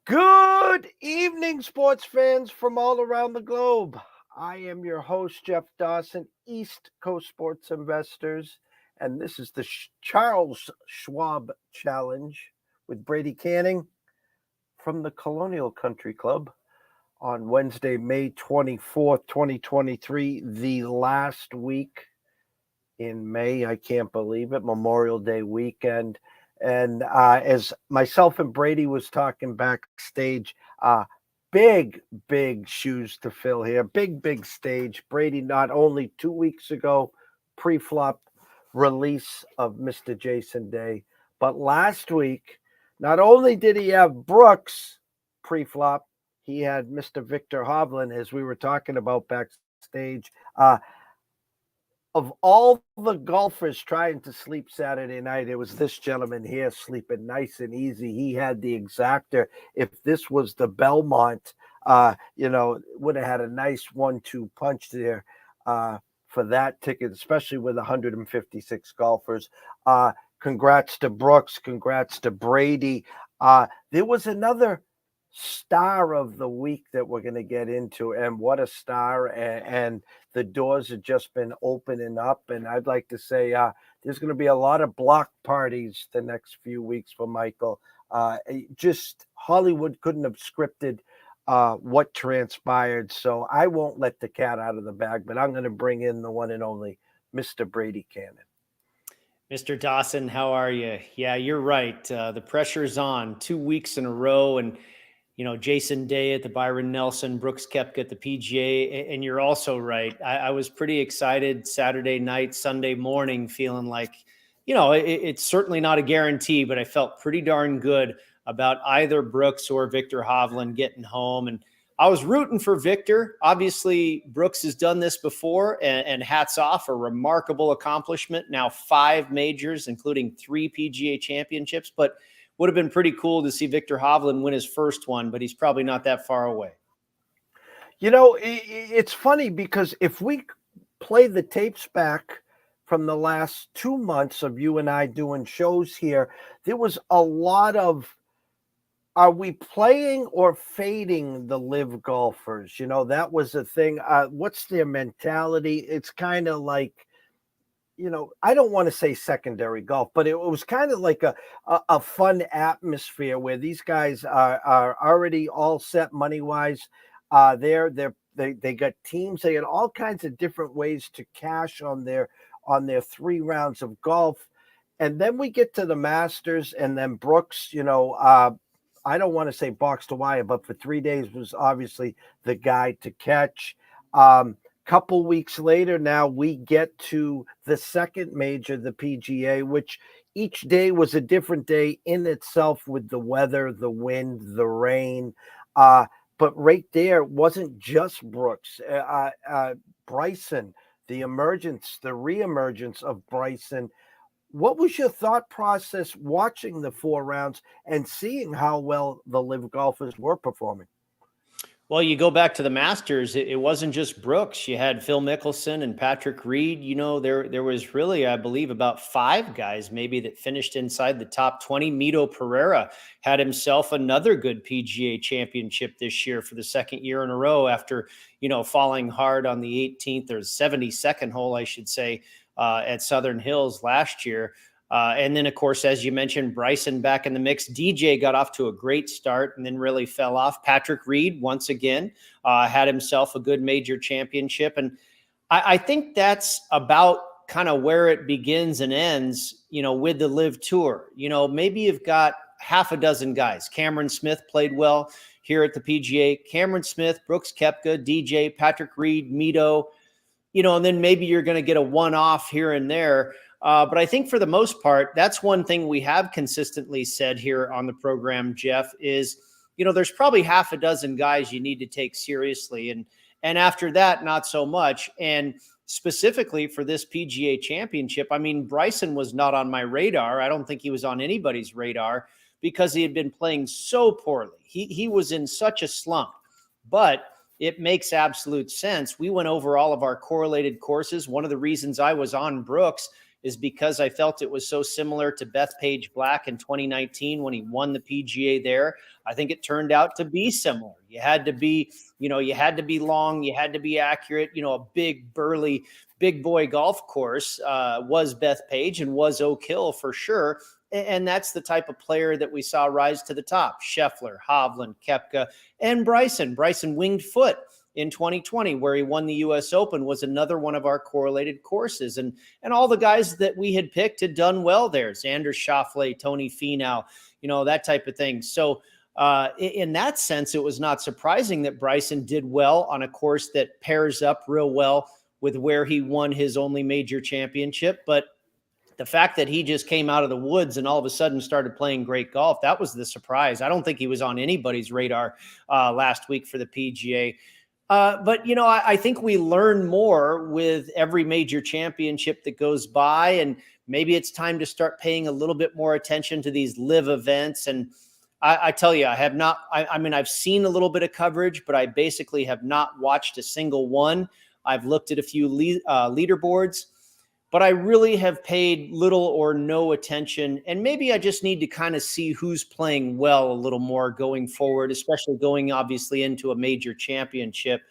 Good evening, sports fans from all around the globe. I am your host, Jeff Dawson, East Coast Sports Investors, and this is the Charles Schwab Challenge with Brady Kannon from the Colonial Country Club on Wednesday, May 24th, 2023, the last week in May. I can't believe it. Memorial Day weekend. And as myself and Brady was talking backstage, big, big shoes to fill here. Big stage. Brady, not only 2 weeks ago, pre-flop release of Mr. Jason Day, but last week, not only did he have Brooks pre-flop, he had Mr. Victor Hovland, as we were talking about backstage. Of all the golfers trying to sleep Saturday night, it was this gentleman here sleeping nice and easy. He had the exactor. If this was the Belmont, would have had a nice 1-2 punch there for that ticket, especially with 156 golfers. Congrats to Brooks. Congrats to Brady. There was another star of the week that we're going to get into, and what a star. And the doors have just been opening up, and I'd like to say there's going to be a lot of block parties the next few weeks for Michael. Just Hollywood couldn't have scripted what transpired, so I won't let the cat out of the bag, but I'm going to bring in the one and only Mr. Brady Kannon. Mr. Dawson, how are you? Yeah, you're right. The pressure's on 2 weeks in a row, and Jason Day at the Byron Nelson, Brooks Koepka at the PGA. And you're also right. I was pretty excited Saturday night, Sunday morning, feeling like, it's certainly not a guarantee, but I felt pretty darn good about either Brooks or Victor Hovland getting home. And I was rooting for Victor. Obviously, Brooks has done this before, and hats off, a remarkable accomplishment. Now 5 majors, including 3 PGA championships, but would have been pretty cool to see Victor Hovland win his first one, but he's probably not that far away. It's funny because if we play the tapes back from the last 2 months of you and I doing shows here, there was a lot of, are we playing or fading the live golfers? That was the thing. What's their mentality? It's kind of like, I don't want to say secondary golf, but it was kind of like a fun atmosphere where these guys are already all set money wise. They got teams. They had all kinds of different ways to cash on their 3 rounds of golf, and then we get to the Masters, and then Brooks. I don't want to say box to wire, but for 3 days was obviously the guy to catch. Couple weeks later, now we get to the second major, the PGA, which each day was a different day in itself with the weather, the wind, the rain. But right there wasn't just Brooks, Bryson, the reemergence of Bryson. What was your thought process watching the 4 rounds and seeing how well the live golfers were performing? Well, you go back to the Masters, it wasn't just Brooks. You had Phil Mickelson and Patrick Reed. There was really, I believe, about 5 guys maybe that finished inside the top 20. Mito Pereira had himself another good PGA championship this year for the second year in a row after, falling hard on the 18th or 72nd hole, I should say, at Southern Hills last year. And then, of course, as you mentioned, Bryson back in the mix. DJ got off to a great start and then really fell off. Patrick Reed, once again, had himself a good major championship. And I think that's about kind of where it begins and ends, with the live tour. Maybe you've got half a dozen guys. Cameron Smith played well here at the PGA. Cameron Smith, Brooks Koepka, DJ, Patrick Reed, Mito, and then maybe you're going to get a one-off here and there. But I think for the most part, that's one thing we have consistently said here on the program, Jeff, is, there's probably half a dozen guys you need to take seriously. And after that, not so much. And specifically for this PGA championship, I mean, Bryson was not on my radar. I don't think he was on anybody's radar because he had been playing so poorly. He was in such a slump. But it makes absolute sense. We went over all of our correlated courses. One of the reasons I was on Brooks is because I felt it was so similar to Bethpage Black in 2019 when he won the PGA there. I think it turned out to be similar. You had to be, you had to be long, you had to be accurate. A big, burly, big boy golf course was Bethpage and was Oak Hill for sure. And that's the type of player that we saw rise to the top. Scheffler, Hovland, Koepka, and Bryson. Bryson winged foot in 2020, where he won the U.S. Open, was another one of our correlated courses. And all the guys that we had picked had done well there. Xander Schauffele, Tony Finau, that type of thing. So in that sense, it was not surprising that Bryson did well on a course that pairs up real well with where he won his only major championship. But the fact that he just came out of the woods and all of a sudden started playing great golf, that was the surprise. I don't think he was on anybody's radar last week for the PGA. But, I think we learn more with every major championship that goes by, and maybe it's time to start paying a little bit more attention to these live events. And I tell you, I have not, I've seen a little bit of coverage, but I basically have not watched a single one. I've looked at a few leaderboards, but I really have paid little or no attention. And maybe I just need to kind of see who's playing well a little more going forward, especially going obviously into a major championship.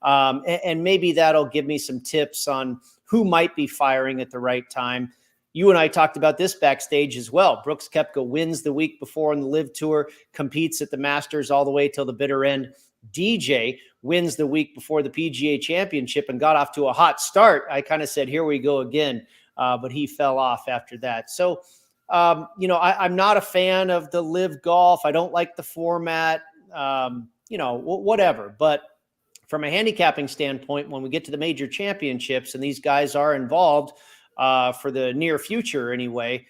And maybe that'll give me some tips on who might be firing at the right time. You and I talked about this backstage as well. Brooks Koepka wins the week before on the Live Tour, competes at the Masters all the way till the bitter end. DJ wins the week before the PGA Championship and got off to a hot start. I kind of said, here we go again, but he fell off after that. So, I'm not a fan of the live golf. I don't like the format, whatever. But from a handicapping standpoint, when we get to the major championships and these guys are involved for the near future anyway,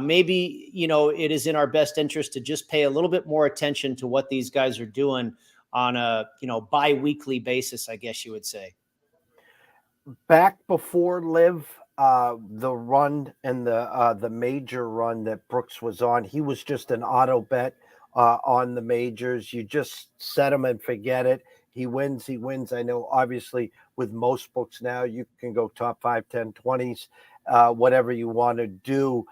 maybe, it is in our best interest to just pay a little bit more attention to what these guys are doing on a, bi-weekly basis, I guess you would say. Back before Live, the run and the major run that Brooks was on, he was just an auto bet on the majors. You just set him and forget it. He wins. I know, obviously, with most books now, you can go top 5, 10, 20s, whatever you want to do.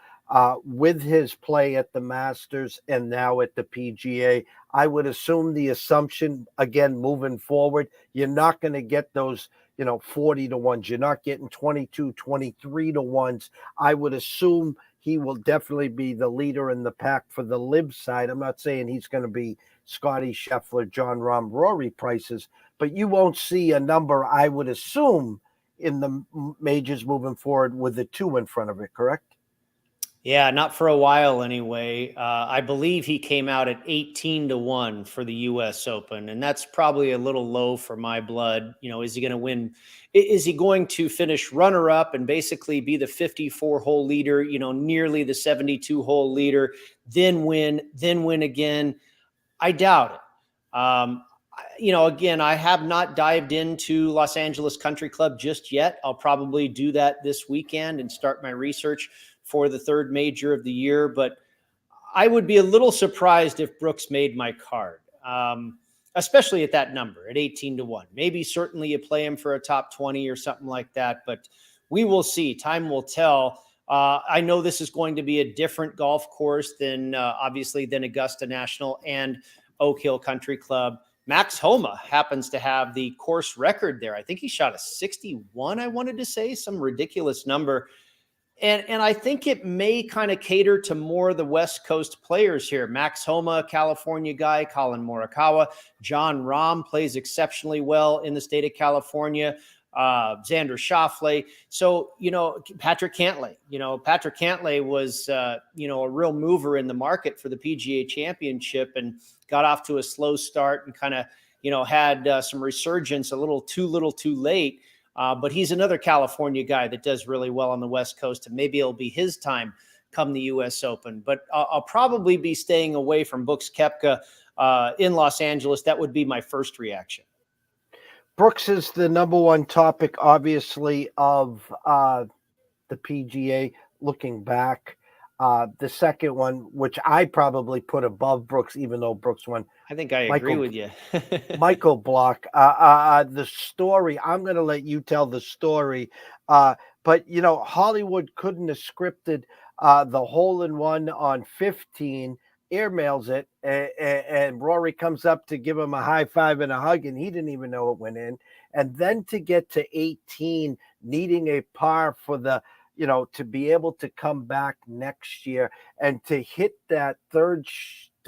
With his play at the Masters and now at the PGA, I would assume the assumption, again, moving forward, you're not going to get those, 40 to 1s. You're not getting 22, 23 to 1s. I would assume he will definitely be the leader in the pack for the live side. I'm not saying he's going to be Scotty Scheffler, John Rahm, Rory prices, but you won't see a number, I would assume, in the majors moving forward with the 2 in front of it, correct? Yeah, not for a while anyway. I believe he came out at 18 to 1 for the US Open, and that's probably a little low for my blood. Is he going to win? Is he going to finish runner up and basically be the 54 hole leader, nearly the 72 hole leader, then win again? I doubt it. Again, I have not dived into Los Angeles Country Club just yet. I'll probably do that this weekend and start my research for the third major of the year. But I would be a little surprised if Brooks made my card, especially at that number, at 18 to 1. Maybe certainly you play him for a top 20 or something like that, but we will see. Time will tell. I know this is going to be a different golf course than obviously than Augusta National and Oak Hill Country Club. Max Homa happens to have the course record there. I think he shot a 61, I wanted to say, some ridiculous number. And I think it may kind of cater to more of the West Coast players here. Max Homa, California guy, Colin Morikawa. John Rahm plays exceptionally well in the state of California. Xander Schauffele. So, Patrick Cantlay. Patrick Cantlay was, a real mover in the market for the PGA Championship and got off to a slow start and kind of, had some resurgence a little too late. But he's another California guy that does really well on the West Coast, and maybe it'll be his time come the U.S. Open. But I'll probably be staying away from Brooks Koepka in Los Angeles. That would be my first reaction. Brooks is the number one topic, obviously, of the PGA looking back. The second one, which I probably put above Brooks, even though Brooks won. I think I agree with you. Michael Block. The story, I'm going to let you tell the story. But Hollywood couldn't have scripted the hole in one on 15, airmails it, and Rory comes up to give him a high five and a hug, and he didn't even know it went in. And then to get to 18, needing a par for to be able to come back next year and to hit that the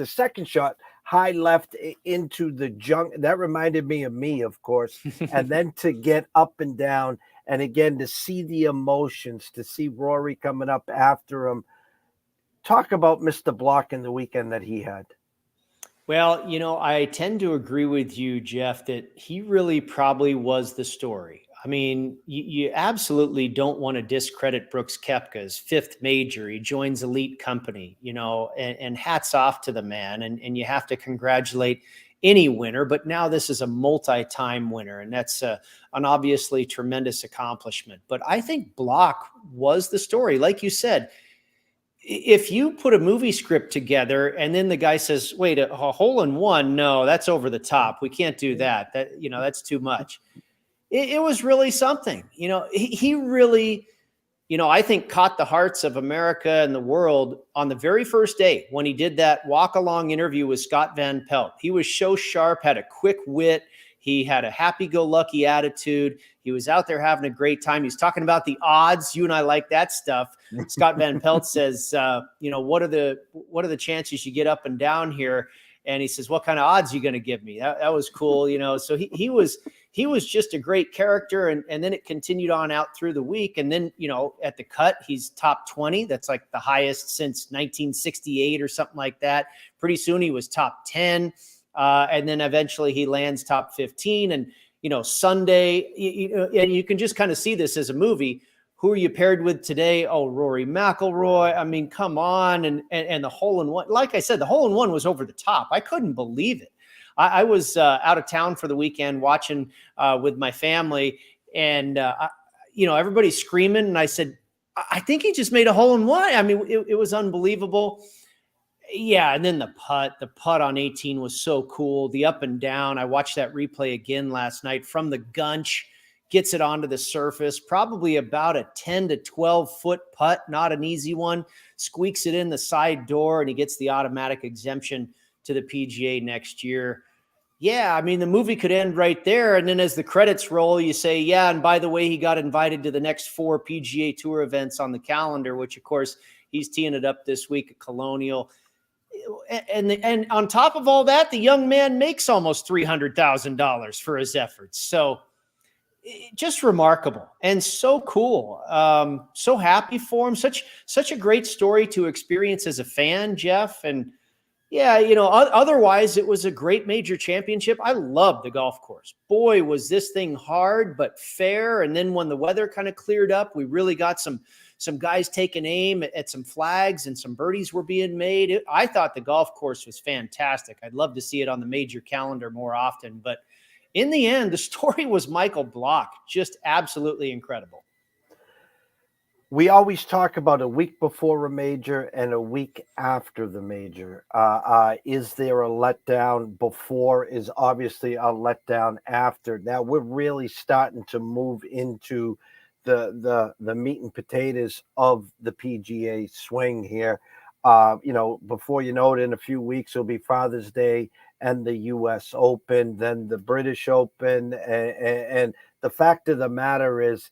second shot high left into the junk. That reminded me, of course. And then to get up and down, and again to see the emotions, to see Rory coming up after him. Talk about Mr. Block in the weekend that he had. Well, I tend to agree with you, Jeff, that he really probably was the story. I mean, you absolutely don't want to discredit Brooks Koepka's fifth major. He joins elite company, and hats off to the man. And you have to congratulate any winner, but now this is a multi-time winner, and that's an obviously tremendous accomplishment. But I think Block was the story. Like you said, if you put a movie script together and then the guy says, wait, a hole in one, no, that's over the top. We can't do that. That's too much. It was really something. He really, I think caught the hearts of America and the world on the very first day when he did that walk-along interview with Scott Van Pelt. He was so sharp, had a quick wit. He had a happy-go-lucky attitude. He was out there having a great time. He's talking about the odds. You and I like that stuff. Scott Van Pelt says, what are the chances you get up and down here? And he says, what kind of odds are you going to give me? That was cool. So he was just a great character. And then it continued on out through the week. And then, at the cut, he's top 20. That's like the highest since 1968 or something like that. Pretty soon he was top 10. And then eventually he lands top 15. And, Sunday, and you can just kind of see this as a movie. Who are you paired with today? Oh, Rory McIlroy. I mean, come on. And the hole in one, like I said, the hole in one was over the top. I couldn't believe it. I was out of town for the weekend watching with my family, and, everybody's screaming. And I said, I think he just made a hole in one. I mean, it was unbelievable. Yeah, and then the putt on 18 was so cool. The up and down. I watched that replay again last night from the gunch, gets it onto the surface, probably about a 10 to 12 foot putt, not an easy one, squeaks it in the side door, and he gets the automatic exemption to the PGA next year. Yeah, I mean, the movie could end right there. And then as the credits roll, you say, yeah, and by the way, he got invited to the next 4 PGA Tour events on the calendar, which, of course, he's teeing it up this week at Colonial. And on top of all that, the young man makes almost $300,000 for his efforts. So just remarkable and so cool. So happy for him. Such a great story to experience as a fan, Jeff. And yeah, otherwise it was a great major championship. I love the golf course. Boy, was this thing hard, but fair. And then when the weather kind of cleared up, we really got some guys taking aim at some flags, and some birdies were being made. I thought the golf course was fantastic. I'd love to see it on the major calendar more often. But in the end, the story was Michael Block. Just absolutely incredible. We always talk about a week before a major and a week after the major. Is there a letdown before? Is obviously a letdown after. Now we're really starting to move into the meat and potatoes of the PGA swing here. Before you know it, in a few weeks it'll be Father's Day and the U.S. Open, then the British Open, and the fact of the matter is,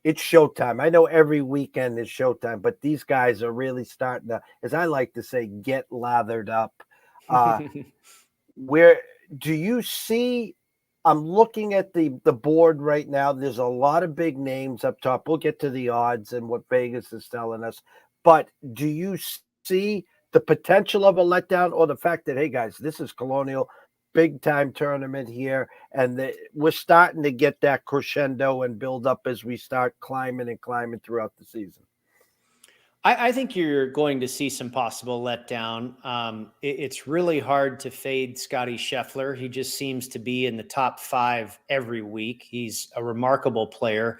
it's showtime. I know every weekend is showtime, but these guys are really starting to, as I like to say, get lathered up. Where do you see? I'm looking at the board right now. There's a lot of big names up top. We'll get to the odds and what Vegas is telling us. But do you see the potential of a letdown, or the fact that, hey, guys, this is Colonial, big time tournament here, and we're starting to get that crescendo and build up as we start climbing throughout the season? I think you're going to see some possible letdown. It's really hard to fade Scotty Scheffler. He just seems to be in the top 5 every week. He's a remarkable player.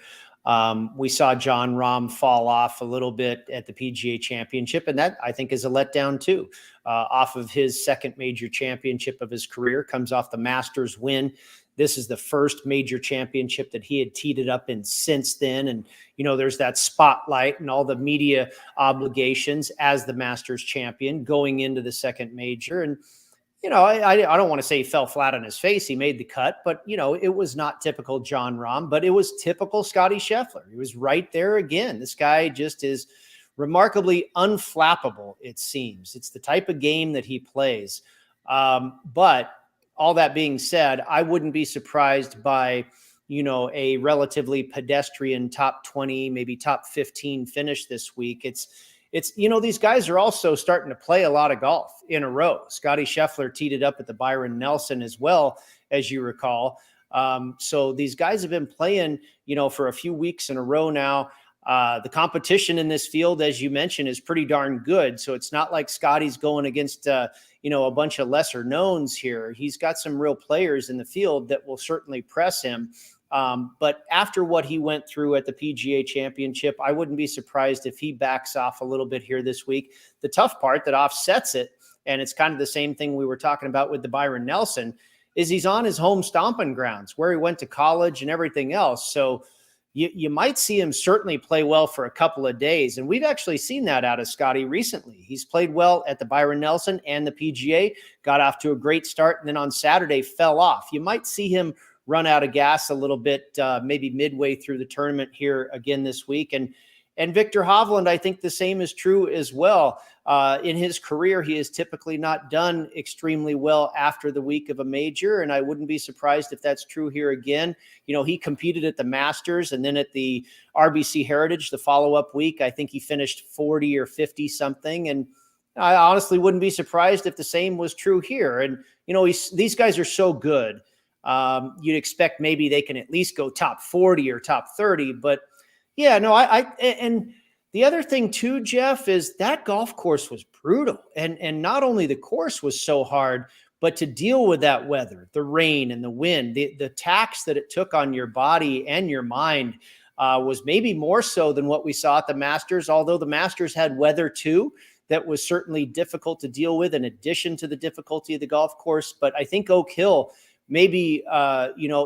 We saw John Rahm fall off a little bit at the PGA Championship, and that, I think, is a letdown too. Off of his second major championship of his career, comes off the Masters win this is the first major championship that he had teed it up in since then. And, there's that spotlight and all the media obligations as the Masters champion going into the second major. And, I don't want to say he fell flat on his face. He made the cut, but, it was not typical Jon Rahm, but it was typical Scottie Scheffler. He was right there again. This guy just is remarkably unflappable, it seems. It's the type of game that he plays. But all that being said, I wouldn't be surprised by, a relatively pedestrian top 20, maybe top 15 finish this week. It's these guys are also starting to play a lot of golf in a row. Scottie Scheffler teed it up at the Byron Nelson as well, as you recall. So these guys have been playing, for a few weeks in a row now. The competition in this field, as you mentioned, is pretty darn good. So it's not like Scottie's going against, a bunch of lesser knowns here. He's got some real players in the field that will certainly press him. But after what he went through at the PGA Championship, I wouldn't be surprised if he backs off a little bit here this week. The tough part that offsets it, and it's kind of the same thing we were talking about with the Byron Nelson, is he's on his home stomping grounds where he went to college and everything else. So you might see him certainly play well for a couple of days. And we've actually seen that out of Scottie recently. He's played well at the Byron Nelson and the PGA, got off to a great start, and then on Saturday fell off. You might see him run out of gas a little bit, maybe midway through the tournament here again this week. And Victor Hovland, I think the same is true as well. In his career, he has typically not done extremely well after the week of a major, and I wouldn't be surprised if that's true here again. He competed at the Masters and then at the RBC Heritage the follow-up week. I think he finished 40 or 50 something, and I honestly wouldn't be surprised if the same was true here. And, these guys are so good. You'd expect maybe they can at least go top 40 or top 30, but yeah, no, and the other thing too, Jeff, is that golf course was brutal. And not only the course was so hard, but to deal with that weather, the rain and the wind, the tax that it took on your body and your mind was maybe more so than what we saw at the Masters, although the Masters had weather too that was certainly difficult to deal with in addition to the difficulty of the golf course. But I think Oak Hill maybe,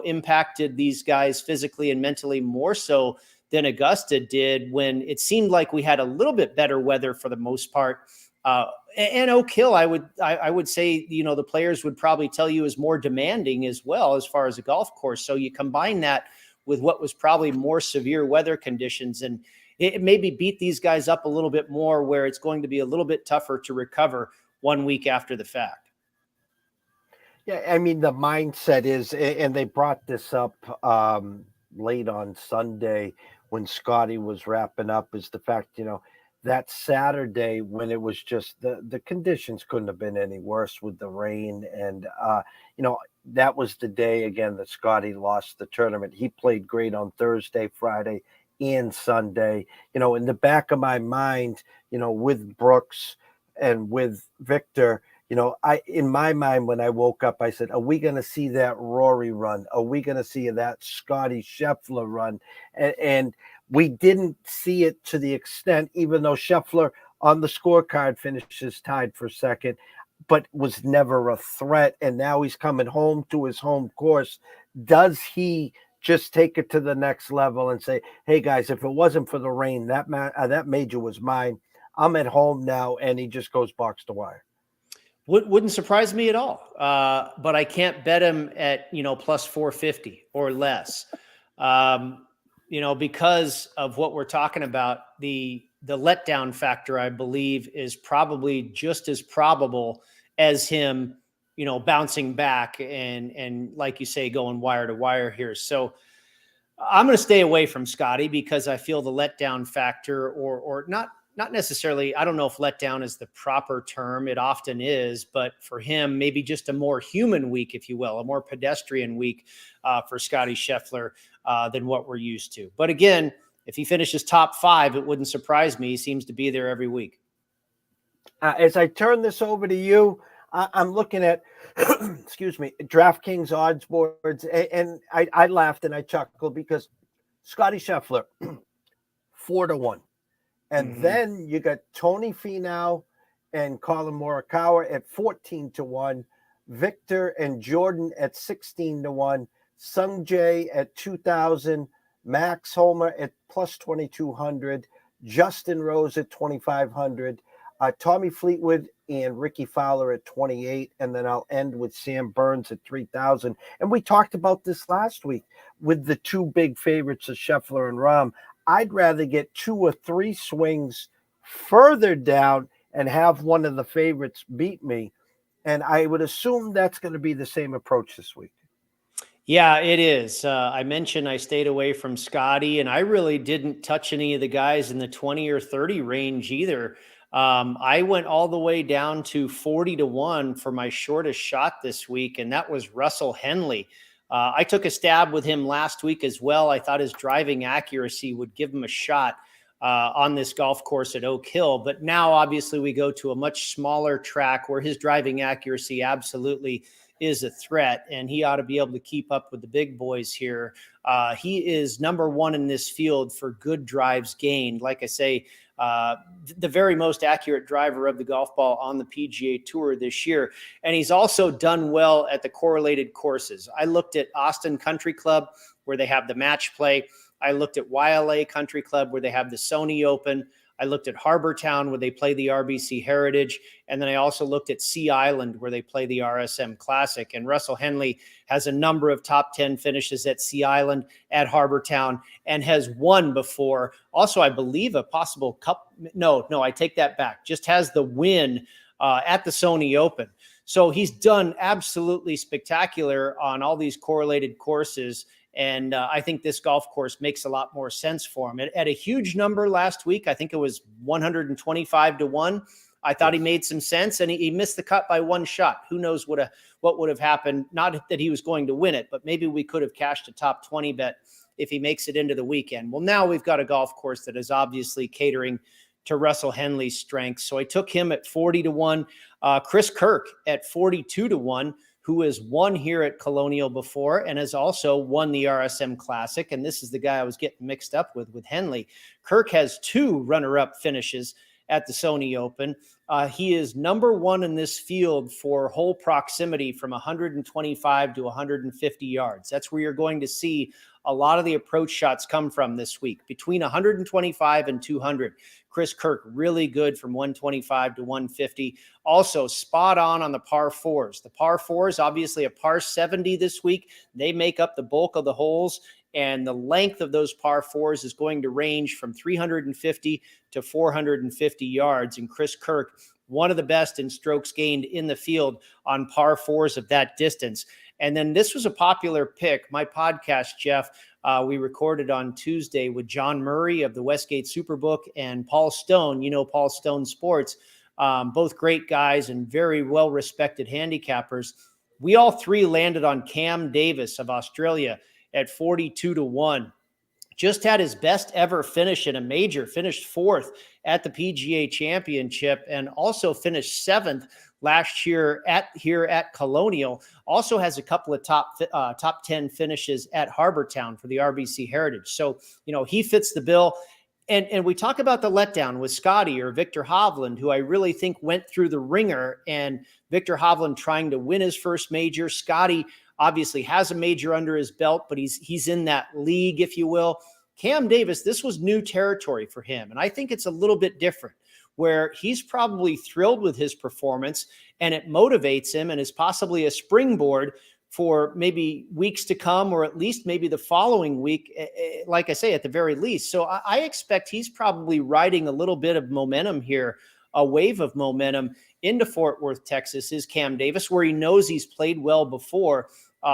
impacted these guys physically and mentally more so than Augusta did, when it seemed like we had a little bit better weather for the most part. And Oak Hill, I would say, the players would probably tell you is more demanding as well as far as a golf course. So you combine that with what was probably more severe weather conditions, and it maybe beat these guys up a little bit more, where it's going to be a little bit tougher to recover 1 week after the fact. Yeah, I mean, the mindset is, and they brought this up late on Sunday when Scottie was wrapping up, is the fact, that Saturday when it was just the conditions couldn't have been any worse with the rain. And, that was the day, again, that Scottie lost the tournament. He played great on Thursday, Friday, and Sunday. In the back of my mind, with Brooks and with Victor, in my mind, when I woke up, I said, are we going to see that Rory run? Are we going to see that Scottie Scheffler run? And we didn't see it to the extent, even though Scheffler on the scorecard finishes tied for second, but was never a threat. And now he's coming home to his home course. Does he just take it to the next level and say, hey, guys, if it wasn't for the rain, that major was mine. I'm at home now, and he just goes box to wire? Wouldn't surprise me at all. But I can't bet him at, plus 450 or less. Because of what we're talking about, the letdown factor, I believe, is probably just as probable as him, bouncing back and like you say, going wire to wire here. So I'm going to stay away from Scottie because I feel the letdown factor, or not necessarily, I don't know if letdown is the proper term. It often is, but for him, maybe just a more human week, if you will, a more pedestrian week for Scottie Scheffler than what we're used to. But again, if he finishes top 5, it wouldn't surprise me. He seems to be there every week. As I turn this over to you, I'm looking at, excuse me, DraftKings odds boards, and I laughed and I chuckled because Scottie Scheffler, 4-1. And then you got Tony Finau and Colin Morikawa at 14-1, Victor and Jordan at 16-1, Sung Jae at 2,000, Max Homer at plus 2,200, Justin Rose at 2,500, Tommy Fleetwood and Ricky Fowler at 28, and then I'll end with Sam Burns at 3,000. And we talked about this last week with the two big favorites of Scheffler and Rahm. I'd rather get 2 or 3 swings further down and have one of the favorites beat me. And I would assume that's going to be the same approach this week. Yeah, it is. I mentioned I stayed away from Scotty, and I really didn't touch any of the guys in the 20 or 30 range either. I went all the way down to 40 to 1 for my shortest shot this week, and that was Russell Henley. I took a stab with him last week as well. I thought his driving accuracy would give him a shot on this golf course at Oak Hill. But now, obviously, we go to a much smaller track where his driving accuracy absolutely is a threat, and he ought to be able to keep up with the big boys here. He is number 1 in this field for good drives gained. Like I say, the very most accurate driver of the golf ball on the PGA Tour this year. And he's also done well at the correlated courses. I looked at Austin Country Club, where they have the match play. I looked at YLA Country Club, where they have the Sony Open. I looked at Harbor Town, where they play the RBC Heritage. And then I also looked at Sea Island, where they play the RSM Classic. And Russell Henley has a number of top 10 finishes at Sea Island, at Harbor Town, and has won before. Also, I believe a possible cup. No, I take that back. Just has the win at the Sony Open. So he's done absolutely spectacular on all these correlated courses. And I think this golf course makes a lot more sense for him. At a huge number last week, I think it was 125 to 1. I thought he made some sense, and he missed the cut by 1 shot. Who knows what would have happened? Not that he was going to win it, but maybe we could have cashed a top 20 bet if he makes it into the weekend. Well, now we've got a golf course that is obviously catering to Russell Henley's strengths. So I took him at 40 to 1. Chris Kirk at 42 to 1. Who has won here at Colonial before and has also won the RSM Classic. And this is the guy I was getting mixed up with Henley. Kirk has 2 runner-up finishes at the Sony Open. He is number 1 in this field for hole proximity from 125 to 150 yards. That's where you're going to see a lot of the approach shots come from this week, between 125 and 200. Chris Kirk, really good from 125 to 150. Also spot on the par 4s. The par 4s, obviously a par 70 this week. They make up the bulk of the holes, and the length of those par 4s is going to range from 350 to 450 yards. And Chris Kirk, one of the best in strokes gained in the field on par 4s of that distance. And then this was a popular pick. My podcast, Jeff, we recorded on Tuesday with John Murray of the Westgate Superbook and Paul Stone, Paul Stone Sports, both great guys and very well-respected handicappers. We all 3 landed on Cam Davis of Australia at 42 to 1. Just had his best ever finish in a major, finished 4th at the PGA Championship, and also finished 7th last year at Colonial. Also has a couple of top 10 finishes at Harbor Town for the RBC Heritage. So, he fits the bill. And we talk about the letdown with Scotty or Victor Hovland, who I really think went through the ringer, and Victor Hovland trying to win his first major. Scotty obviously has a major under his belt, but he's in that league, if you will. Cam Davis, this was new territory for him. And I think it's a little bit different, where he's probably thrilled with his performance and it motivates him and is possibly a springboard for maybe weeks to come, or at least maybe the following week, like I say, at the very least. So I expect he's probably riding a little bit of momentum here, a wave of momentum into Fort Worth, Texas, is Cam Davis, where he knows he's played well before.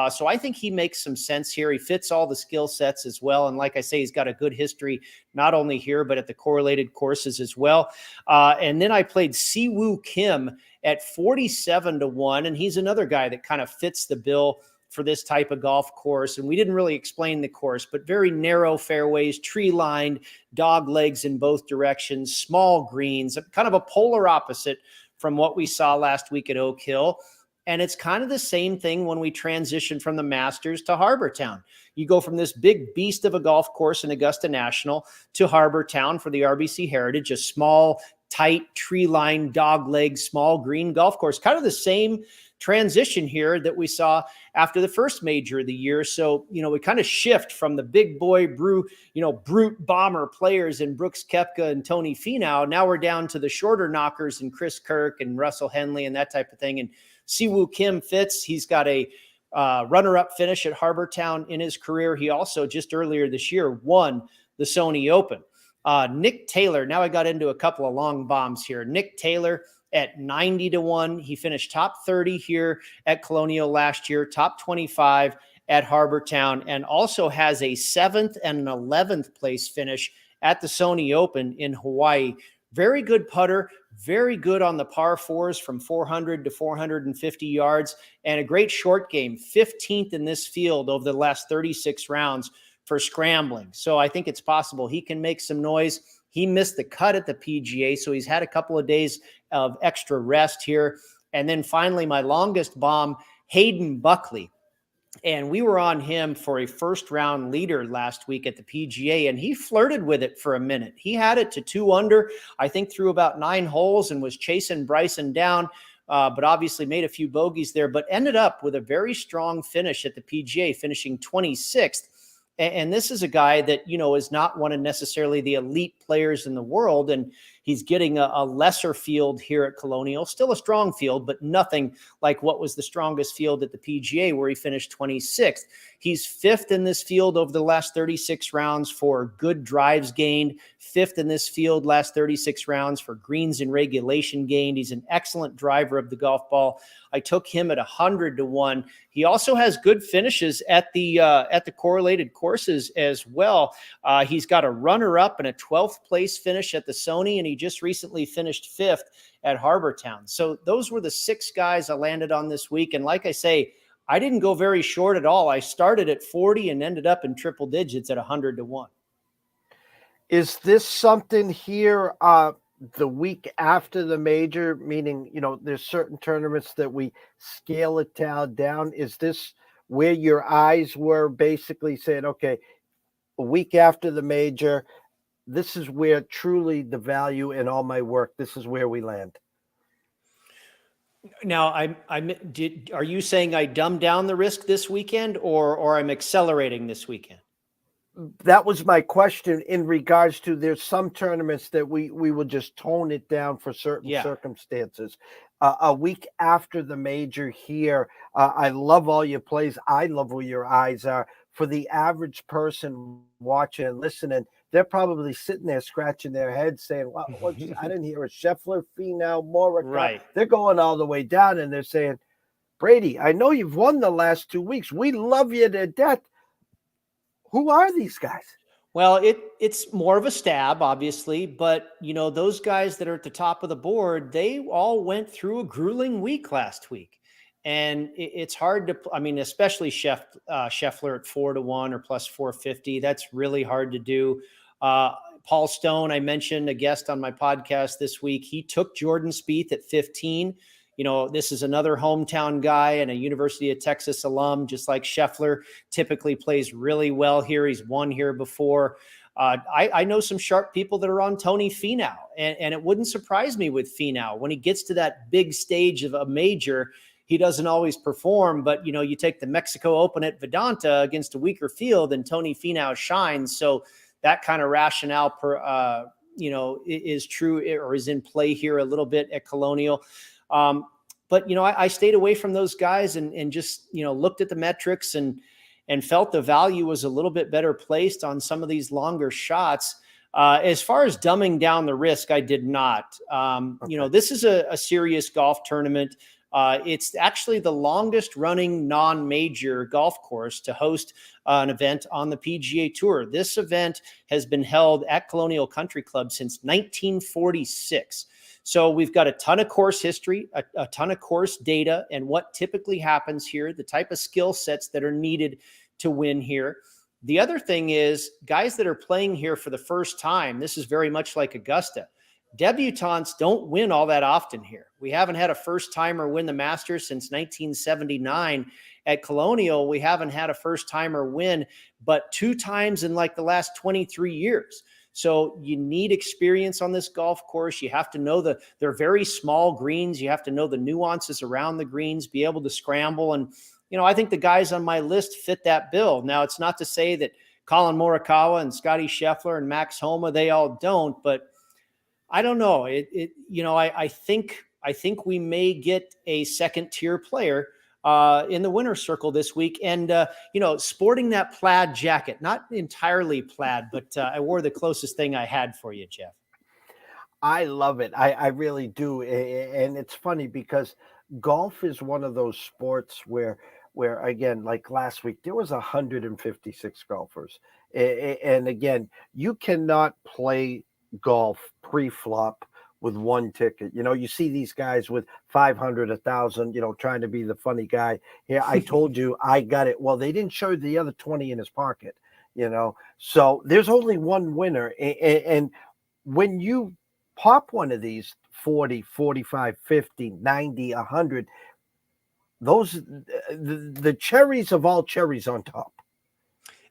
So I think he makes some sense here. He fits all the skill sets as well. And like I say, he's got a good history, not only here, but at the correlated courses as well. And then I played Siwoo Kim at 47 to 1. And he's another guy that kind of fits the bill for this type of golf course. And we didn't really explain the course, but very narrow fairways, tree lined, dog legs in both directions, small greens, kind of a polar opposite from what we saw last week at Oak Hill. And it's kind of the same thing when we transition from the Masters to Harbor Town. You go from this big beast of a golf course in Augusta National to Harbor Town for the RBC Heritage, a small, tight, tree-lined, dog-leg, small green golf course. Kind of the same transition here that we saw after the first major of the year. So, we kind of shift from the big boy brute bomber players in Brooks Koepka and Tony Finau. Now we're down to the shorter knockers and Chris Kirk and Russell Henley and that type of thing. And Siwoo Kim fits. He's got a runner-up finish at Harbour Town in his career. He also just earlier this year won the Sony Open. Nick Taylor. Now I got into a couple of long bombs here. Nick Taylor at 90-1. He finished top 30 here at Colonial last year, top 25 at Harbour Town, and also has a 7th and an 11th place finish at the Sony Open in Hawaii. Very good putter, very good on the par fours from 400 to 450 yards, and a great short game, 15th in this field over the last 36 rounds for scrambling. So I think it's possible he can make some noise. He missed the cut at the PGA, so he's had a couple of days of extra rest here. And then finally, my longest bomb, Hayden Buckley. And we were on him for a first round leader last week at the PGA, and he flirted with it for a minute. He had it to 2 under, I think, through about 9 holes and was chasing Bryson down, but obviously made a few bogeys there, but ended up with a very strong finish at the PGA, finishing 26th. And this is a guy that, is not one of necessarily the elite players in the world. And he's getting a lesser field here at Colonial, still a strong field, but nothing like what was the strongest field at the PGA, where he finished 26th. He's 5th in this field over the last 36 rounds for good drives gained, 5th in this field last 36 rounds for greens in regulation gained. He's an excellent driver of the golf ball. I took him at 100-1. He also has good finishes at the correlated courses as well. He's got a runner-up and a 12th place finish at the Sony, and he just recently finished 5th at Harbour Town. So those were the 6 guys I landed on this week. And like I say, I didn't go very short at all. I started at 40 and ended up in triple digits at 100-1. Is this something here the week after the major, meaning, there's certain tournaments that we scale it down? Is this where your eyes were basically saying, okay, a week after the major, this is where truly the value in all my work, this is where we land? Now, are you saying I dumbed down the risk this weekend, or I'm accelerating this weekend? That was my question in regards to, there's some tournaments that we will just tone it down for certain circumstances. A week after the major here, I love all your plays. I love where your eyes are. For the average person watching and listening, they're probably sitting there scratching their head saying, well, I didn't hear a Scheffler, Finau, Morikawa. Right. They're going all the way down, and they're saying, Brady, I know you've won the last 2 weeks. We love you to death. Who are these guys? Well, it's more of a stab, obviously, but those guys that are at the top of the board, they all went through a grueling week last week, and it's hard to. Especially Scheffler at 4-1 or plus 450. That's really hard to do. Paul Stone, I mentioned, a guest on my podcast this week. He took Jordan Spieth at 15. This is another hometown guy and a University of Texas alum, just like Scheffler, typically plays really well here. He's won here before. I know some sharp people that are on Tony Finau, and it wouldn't surprise me with Finau. When he gets to that big stage of a major, he doesn't always perform, but you take the Mexico Open at Vedanta against a weaker field, and Tony Finau shines. So that kind of rationale is true, or is in play here a little bit at Colonial. But I stayed away from those guys and just looked at the metrics and felt the value was a little bit better placed on some of these longer shots. As far as dumbing down the risk, I did not. This is a serious golf tournament. It's actually the longest running non-major golf course to host an event on the PGA Tour. This event has been held at Colonial Country Club since 1946. So we've got a ton of course history, a ton of course data, and what typically happens here, the type of skill sets that are needed to win here. The other thing is, guys that are playing here for the first time, this is very much like Augusta. Debutantes don't win all that often here. We haven't had a first-timer win the Masters since 1979. At Colonial, we haven't had a first-timer win but 2 times in like the last 23 years. So you need experience on this golf course. You have to know they're very small greens. You have to know the nuances around the greens, be able to scramble. And, I think the guys on my list fit that bill. Now, it's not to say that Colin Morikawa and Scotty Scheffler and Max Homa, they all don't, but I don't know. I think we may get a second tier player in the winner's circle this week. And, sporting that plaid jacket, not entirely plaid, but I wore the closest thing I had for you, Jeff. I love it. I really do. And it's funny because golf is one of those sports where again, like last week, there was 156 golfers. And again, you cannot play golf pre-flop with one ticket. You see these guys with 500, 1,000, trying to be the funny guy. Here, I told you I got it. Well, they didn't show the other 20 in his pocket, So there's only one winner. And when you pop one of these 40, 45, 50, 90, 100, those the cherries of all cherries on top.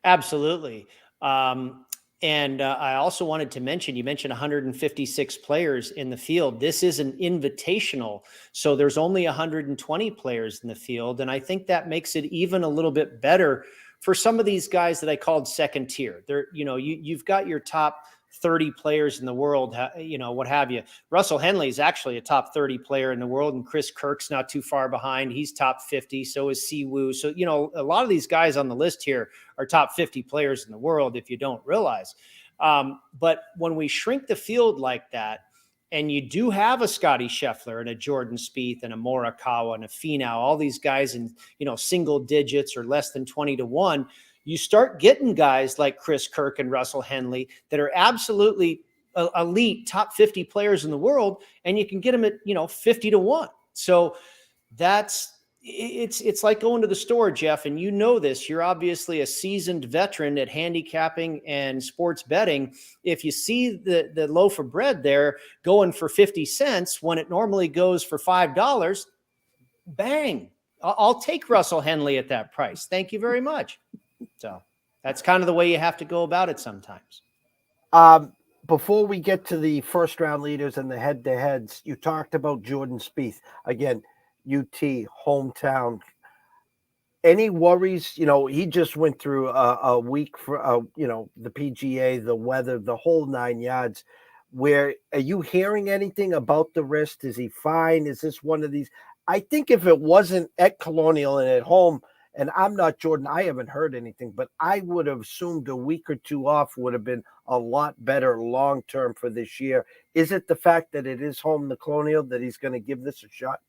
Absolutely. And I also wanted to mention, you mentioned 156 players in the field. This is an invitational, so there's only 120 players in the field. And I think that makes it even a little bit better for some of these guys that I called second tier. They're, you've got your top 30 players in the world, what have you. Russell Henley is actually a top 30 player in the world, and Chris Kirk's not too far behind. He's top 50. So is Siwoo. So, a lot of these guys on the list here are top 50 players in the world, if you don't realize. But when we shrink the field like that, and you do have a Scotty Scheffler and a Jordan Spieth and a Morikawa and a Finau, all these guys in, single digits or less than 20-1, you start getting guys like Chris Kirk and Russell Henley that are absolutely elite, top 50 players in the world, and you can get them at 50-1. So it's like going to the store, Jeff, and this. You're obviously a seasoned veteran at handicapping and sports betting. If you see the loaf of bread there going for 50 cents when it normally goes for $5, bang! I'll take Russell Henley at that price. Thank you very much. So that's kind of the way you have to go about it sometimes. Before we get to the first round leaders and the head-to-heads, you talked about Jordan Spieth. Again, UT, hometown. Any worries? He just went through a week for, the PGA, the weather, the whole 9 yards. Where are you hearing anything about the wrist? Is he fine? Is this one of these? I think if it wasn't at Colonial and at home, and I'm not Jordan, I haven't heard anything, but I would have assumed a week or two off would have been a lot better long-term for this year. Is it the fact that it is home to Colonial that he's going to give this a shot?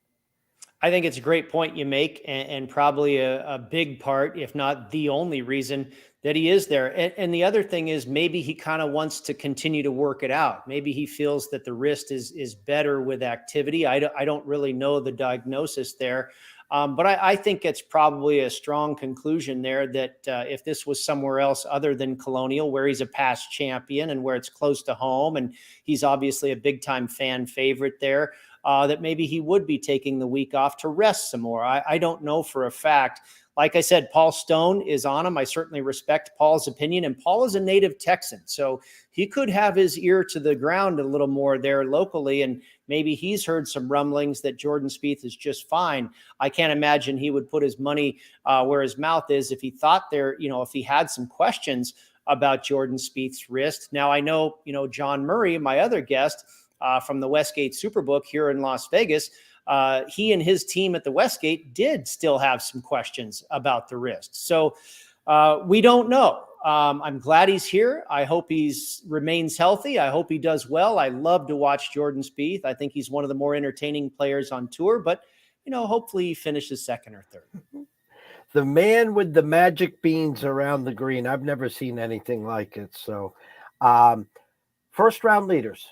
I think it's a great point you make, and probably a big part, if not the only reason that he is there. And the other thing is maybe he kind of wants to continue to work it out. Maybe he feels that the wrist is better with activity. I don't really know the diagnosis there. But I think it's probably a strong conclusion there that if this was somewhere else other than Colonial, where he's a past champion and where it's close to home, and he's obviously a big-time fan favorite there, that maybe he would be taking the week off to rest some more. I don't know for a fact. Like I said, Paul Stone is on him. I certainly respect Paul's opinion, and Paul is a native Texan, so he could have his ear to the ground a little more there locally, and maybe he's heard some rumblings that Jordan Spieth is just fine. I can't imagine he would put his money where his mouth is if he thought if he had some questions about Jordan Spieth's wrist. Now, I know, John Murray, my other guest from the Westgate Superbook here in Las Vegas, he and his team at the Westgate did still have some questions about the wrist. So we don't know. I'm glad he's here. I hope remains healthy. I hope he does well. I love to watch Jordan Spieth. I think he's one of the more entertaining players on tour, but hopefully he finishes second or third. The man with the magic beans around the green. I've never seen anything like it. So first round leaders.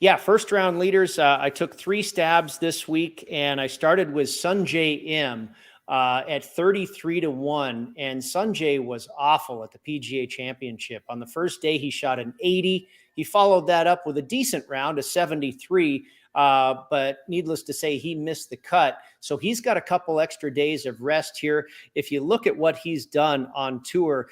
Yeah, first round leaders. I took 3 stabs this week, and I started with Sungjae Im at 33-1. And Sungjae was awful at the PGA Championship. On the first day, he shot an 80. He followed that up with a decent round, a 73. But needless to say, he missed the cut. So he's got a couple extra days of rest here. If you look at what he's done on tour,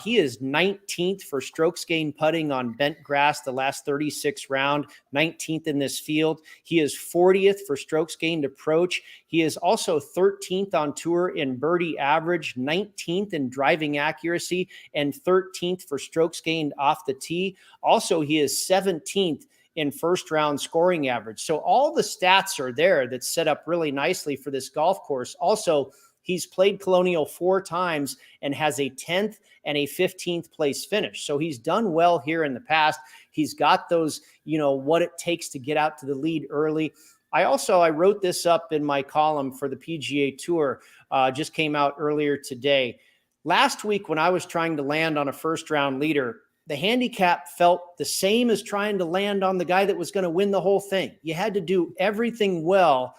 he is 19th for strokes gained putting on bent grass the last 36 round, 19th in this field. He is 40th for strokes gained approach. He is also 13th on tour in birdie average, 19th in driving accuracy, and 13th for strokes gained off the tee. Also, he is 17th in first round scoring average. So all the stats are there that set up really nicely for this golf course. Also, he's played Colonial 4 times and has a 10th and a 15th place finish. So he's done well here in the past. He's got those, what it takes to get out to the lead early. I wrote this up in my column for the PGA Tour, just came out earlier today. Last week when I was trying to land on a first round leader, the handicap felt the same as trying to land on the guy that was going to win the whole thing. You had to do everything well.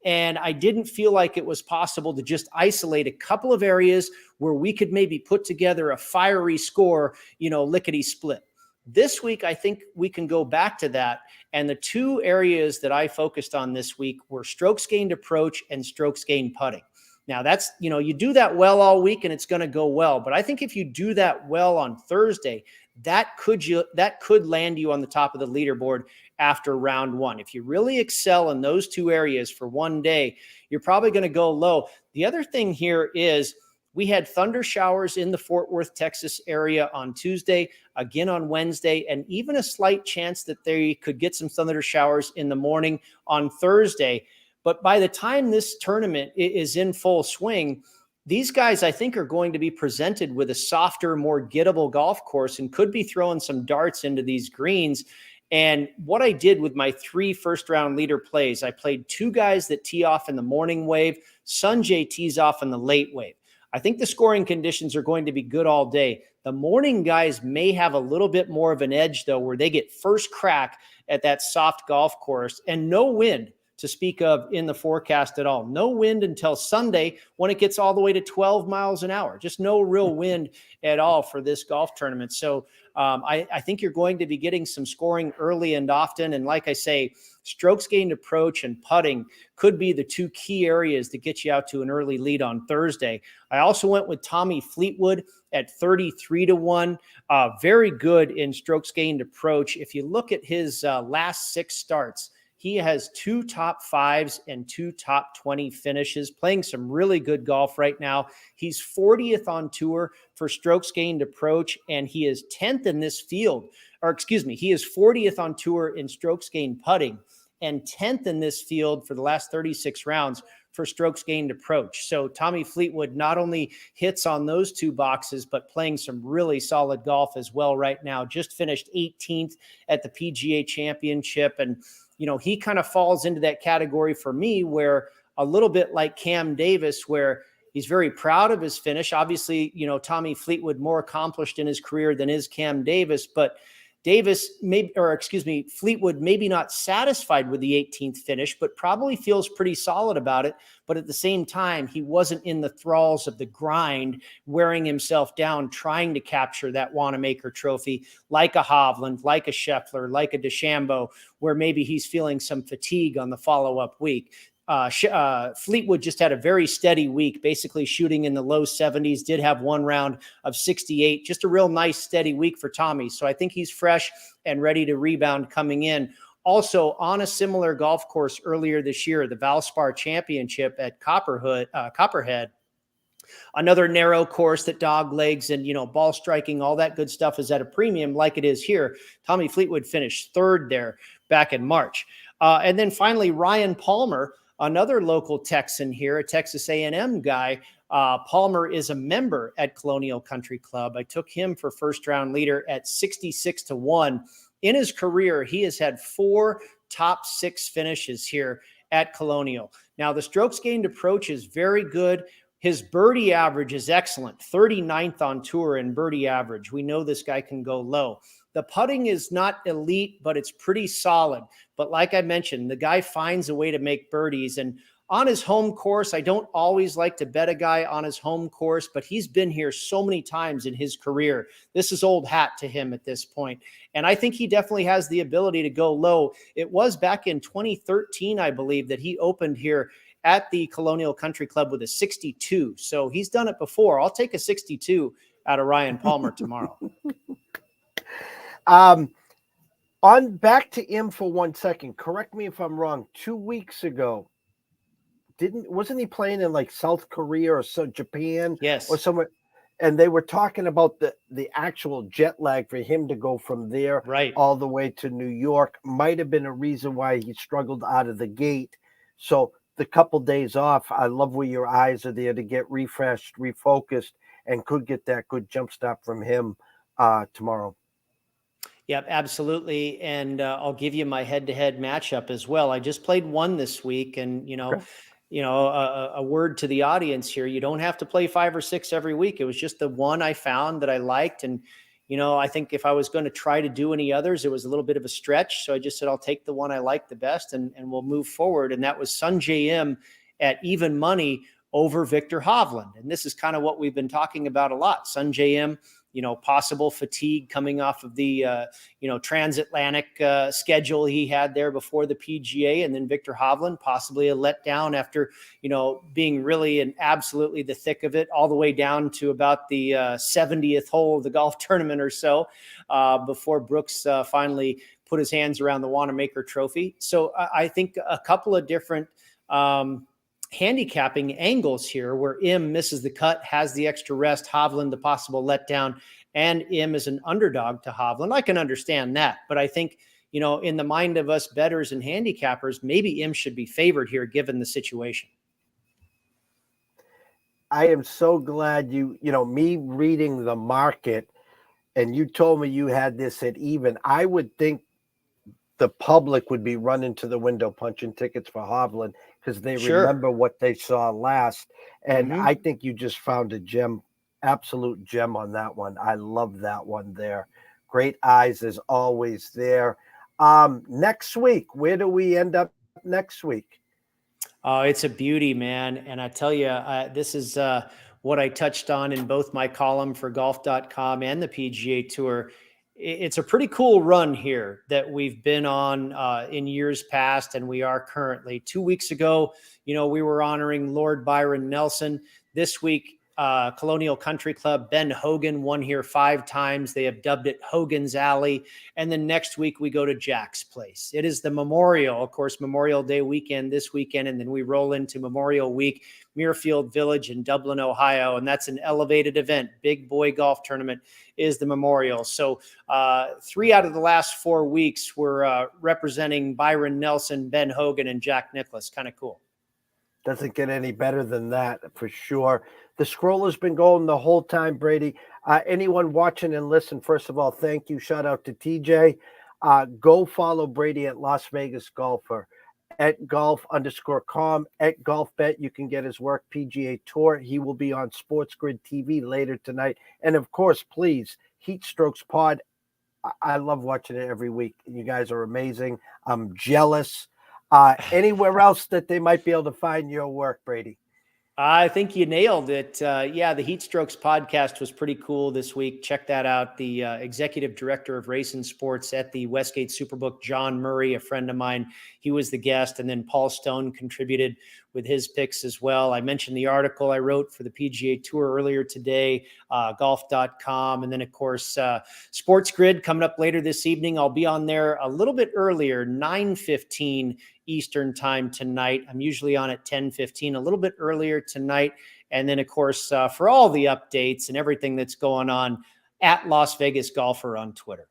And I didn't feel like it was possible to just isolate a couple of areas where we could maybe put together a fiery score, lickety split. This week, I think we can go back to that. And the two areas that I focused on this week were strokes gained approach and strokes gained putting. Now that's, you do that well all week and it's going to go well. But I think if you do that well on Thursday, that could land you on the top of the leaderboard after round one. If you really excel in those two areas for one day, you're probably going to go low. The other thing here is we had thunder showers in the Fort Worth, Texas area on Tuesday, again on Wednesday, and even a slight chance that they could get some thunder showers in the morning on Thursday. But by the time this tournament is in full swing, these guys, I think, are going to be presented with a softer, more gettable golf course and could be throwing some darts into these greens. And what I did with my 3 first-round leader plays, I played 2 guys that tee off in the morning wave. Sunjay tees off in the late wave. I think the scoring conditions are going to be good all day. The morning guys may have a little bit more of an edge, though, where they get first crack at that soft golf course and no wind to speak of in the forecast at all. No wind until Sunday when it gets all the way to 12 miles an hour. Just no real wind at all for this golf tournament. So I think you're going to be getting some scoring early and often. And like I say, strokes gained approach and putting could be the 2 key areas that get you out to an early lead on Thursday. I also went with Tommy Fleetwood at 33-1. Very good in strokes gained approach. If you look at his last 6 starts, he has 2 top 5s and 2 top 20 finishes, playing some really good golf right now. He's 40th on tour for strokes gained approach, and he is 10th in this field. He is 40th on tour in strokes gained putting and 10th in this field for the last 36 rounds for strokes gained approach. So Tommy Fleetwood not only hits on those 2 boxes, but playing some really solid golf as well right now. Just finished 18th at the PGA Championship. And he kind of falls into that category for me where a little bit like Cam Davis, where he's very proud of his finish. Obviously, Tommy Fleetwood more accomplished in his career than is Cam Davis, but Fleetwood maybe not satisfied with the 18th finish, but probably feels pretty solid about it. But at the same time, he wasn't in the thralls of the grind, wearing himself down, trying to capture that Wanamaker trophy like a Hovland, like a Scheffler, like a DeChambeau, where maybe he's feeling some fatigue on the follow-up week. Fleetwood just had a very steady week, basically shooting in the low 70s, did have 1 round of 68, just a real nice steady week for Tommy. So I think he's fresh and ready to rebound coming in. Also on a similar golf course earlier this year, the Valspar Championship at Copperhead, another narrow course that dog legs and, ball striking, all that good stuff is at a premium like it is here. Tommy Fleetwood finished 3rd there back in March. And then finally, Ryan Palmer, another local Texan here, a Texas A&M guy. Palmer is a member at Colonial Country Club. I took him for first round leader at 66-1. In his career, he has had 4 top 6 finishes here at Colonial. Now, the strokes gained approach is very good. His birdie average is excellent, 39th on tour in birdie average. We know this guy can go low. The putting is not elite, but it's pretty solid. But like I mentioned, the guy finds a way to make birdies. And on his home course. I don't always like to bet a guy on his home course, but he's been here so many times in his career. This is old hat to him at this point. And I think he definitely has the ability to go low. It was back in 2013, I believe, that he opened here at the Colonial Country Club with a 62. So he's done it before. I'll take a 62 out of Ryan Palmer tomorrow. On back to him for 1 second. Correct me if I'm wrong. 2 weeks ago, wasn't he playing in like South Korea or Japan? Yes. Or somewhere? And they were talking about the actual jet lag for him to go from there right all the way to New York. Might have been a reason why he struggled out of the gate. So the couple days off, I love where your eyes are there to get refreshed, refocused, and could get that good jump stop from him tomorrow. Yep, absolutely. And I'll give you my head-to-head matchup as well. I just played one this week, and Okay. A word to the audience here: you don't have to play 5 or 6 every week. It was just the one I found that I liked, and I think if I was going to try to do any others, it was a little bit of a stretch. So I just said I'll take the one I like the best, and we'll move forward. And that was Sungjae Im at even money over Victor Hovland. And this is kind of what we've been talking about a lot. Sungjae Im, possible fatigue coming off of the, transatlantic schedule he had there before the PGA. And then Victor Hovland, possibly a letdown after, being really and absolutely the thick of it all the way down to about the 70th hole of the golf tournament or so before Brooks finally put his hands around the Wanamaker Trophy. So I think a couple of different handicapping angles here where Im misses the cut, has the extra rest, Hovland the possible letdown, and Im is an underdog to Hovland. I can understand that, but I think, in the mind of us bettors and handicappers, maybe Im should be favored here given the situation. I am so glad me reading the market, and you told me you had this at even. I would think the public would be running to the window punching tickets for Hovland because they remember what they saw last. And I think you just found a gem, absolute gem on that one. I love that one there. Great eyes as always there. Next week, where do we end up next week? It's a beauty, man. And I tell you, this is what I touched on in both my column for golf.com and the PGA Tour. It's a pretty cool run here that we've been on in years past, and we are currently. 2 weeks ago, we were honoring Lord Byron Nelson. This week, Colonial Country Club, Ben Hogan won here 5 times. They have dubbed it Hogan's Alley. And then next week, we go to Jack's Place. It is the Memorial, of course, Memorial Day weekend this weekend, and then we roll into Memorial Week, Muirfield Village in Dublin, Ohio, and that's an elevated event. Big boy golf tournament is the Memorial. So 3 out of the last 4 weeks were representing Byron Nelson, Ben Hogan, and Jack Nicklaus. Kind of cool. Doesn't get any better than that for sure. The scroll has been going the whole time, Brady. Anyone watching and listen, first of all, thank you. Shout out to TJ. Go follow Brady at Las Vegas Golfer, at golf_com, at GolfBet. You can get his work, PGA Tour. He will be on Sports Grid TV later tonight. And of course, please, Heat Strokes Pod. I love watching it every week. You guys are amazing. I'm jealous. Anywhere else that they might be able to find your work, Brady? I think you nailed it. Yeah, the Heat Strokes podcast was pretty cool this week. Check that out. The executive director of Race and Sports at the Westgate Superbook, John Murray, a friend of mine, he was the guest. And then Paul Stone contributed with his picks as well. I mentioned the article I wrote for the PGA Tour earlier today, golf.com. And then, of course, Sports Grid coming up later this evening. I'll be on there a little bit earlier, 9:15 Eastern time tonight. I'm usually on at 10:15, a little bit earlier tonight. And then, of course, for all the updates and everything that's going on, at Las Vegas Golfer on Twitter.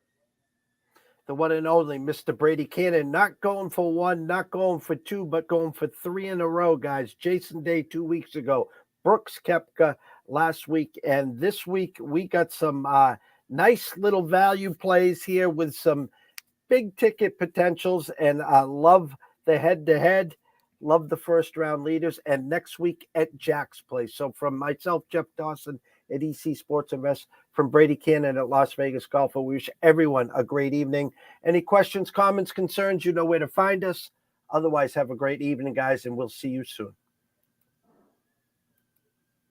The one and only Mr. Brady Kannon, not going for 1, not going for 2, but going for 3 in a row, guys. Jason Day 2 weeks ago, Brooks Koepka last week, and this week we got some nice little value plays here with some big ticket potentials, and I love the head-to-head, love the first-round leaders, and next week at Jack's Place. So from myself, Jeff Dawson at EC Sports Invest, from Brady Kannon at Las Vegas Golfer, we wish everyone a great evening. Any questions, comments, concerns, you know where to find us. Otherwise, have a great evening, guys, and we'll see you soon.